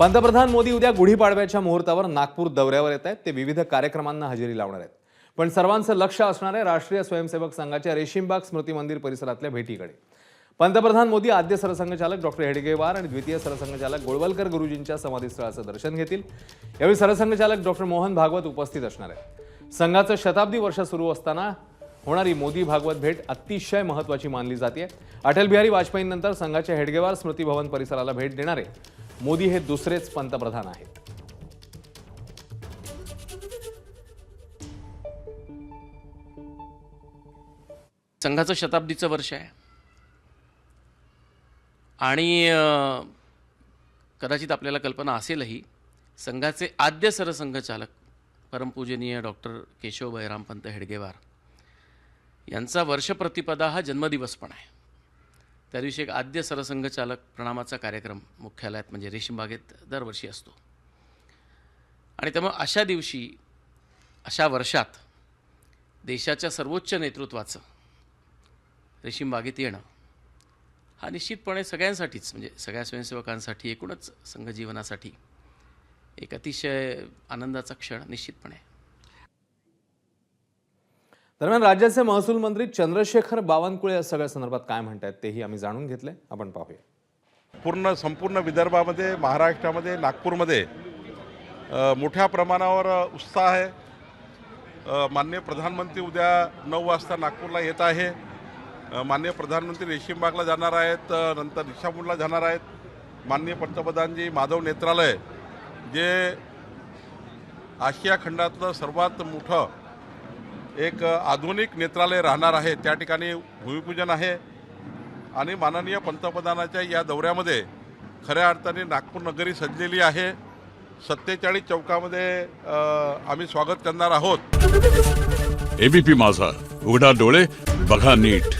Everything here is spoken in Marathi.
पंतप्रधान मोदी उद्या गुढीपाडव्याच्या मुहूर्तावर नागपूर दौऱ्यावर येत आहेत। ते विविध कार्यक्रमांना हजेरी लावणार आहेत। पण सर्वांचं लक्ष असणार आहे राष्ट्रीय स्वयंसेवक संघाच्या रेशीमबाग स्मृती मंदिर परिसरातल्या भेटीकडे। पंतप्रधान मोदी आद्य सरसंघचालक डॉक्टर हेडगेवार आणि द्वितीय सरसंघचालक गोळवलकर गुरुजींच्या समाधीस्थळाचं दर्शन घेतील। यावेळी सरसंघचालक डॉक्टर मोहन भागवत उपस्थित असणार आहेत। संघाचं शताब्दी वर्ष सुरू असताना होणारी मोदी भागवत भेट अतिशय महत्त्वाची मानली जाते। अटल बिहारी वाजपेयींनंतर संघाच्या हेडगेवार स्मृती भवन परिसराला भेट देणारे मोदी हे दुसरेच पंतप्रधान आहेत। संघाचं शताब्दीचं वर्ष आहे आणि कदाचित आपल्याला कल्पना असेलही, संघाचे आद्य सरसंघचालक परमपूजनीय डॉक्टर केशव बळीरामपंत हेडगेवार यांचा वर्षप्रतिपदा हा जन्मदिवस पण आहे। त्या दिवशी एक आद्य सरसंघचालक प्रणामाचा कार्यक्रम मुख्यालयात म्हणजे रेशीमबागेत दरवर्षी असतो आणि त्यामुळे अशा दिवशी, अशा वर्षात देशाच्या सर्वोच्च नेतृत्वाचं रेशीमबागेत येणं हा निश्चितपणे सगळ्यांसाठीच, म्हणजे सगळ्या स्वयंसेवकांसाठी, एकूणच संघजीवनासाठी एक अतिशय आनंदाचा क्षण निश्चितपणे आहे। दरम्यान राज्याचे महसूल मंत्री चंद्रशेखर बावनकुळे या सगळ्या संदर्भात काय म्हणतात तेही आम्ही जाणून घेतले। आपण पाहूया। संपूर्ण विदर्भामध्ये, महाराष्ट्रामध्ये, नागपूरमध्ये मोठ्या प्रमाणावर उत्साह आहे। माननीय प्रधानमंत्री उद्या 9 वाजता नागपूरला येत आहे। माननीय प्रधानमंत्री रेशीमबागला जाणार आहेत, नंतर दीक्षाभूमीला जाणार आहेत। माननीय पंतप्रधानजी माधव नेत्रालय, जे आशिया खंडातलं सर्वात मोठं एक आधुनिक नेत्रालय राहणार आहे, त्या ठिकाणी भूमिपूजन आहे आणि माननीय पंतप्रधानाच्या या दौऱ्यामध्ये खऱ्या अर्थाने नागपूर नगरी सजलेली आहे। 47 चौकामध्ये आम्ही स्वागत करणार आहोत। एबीपी माझा, उघडा डोळे बघा नीट।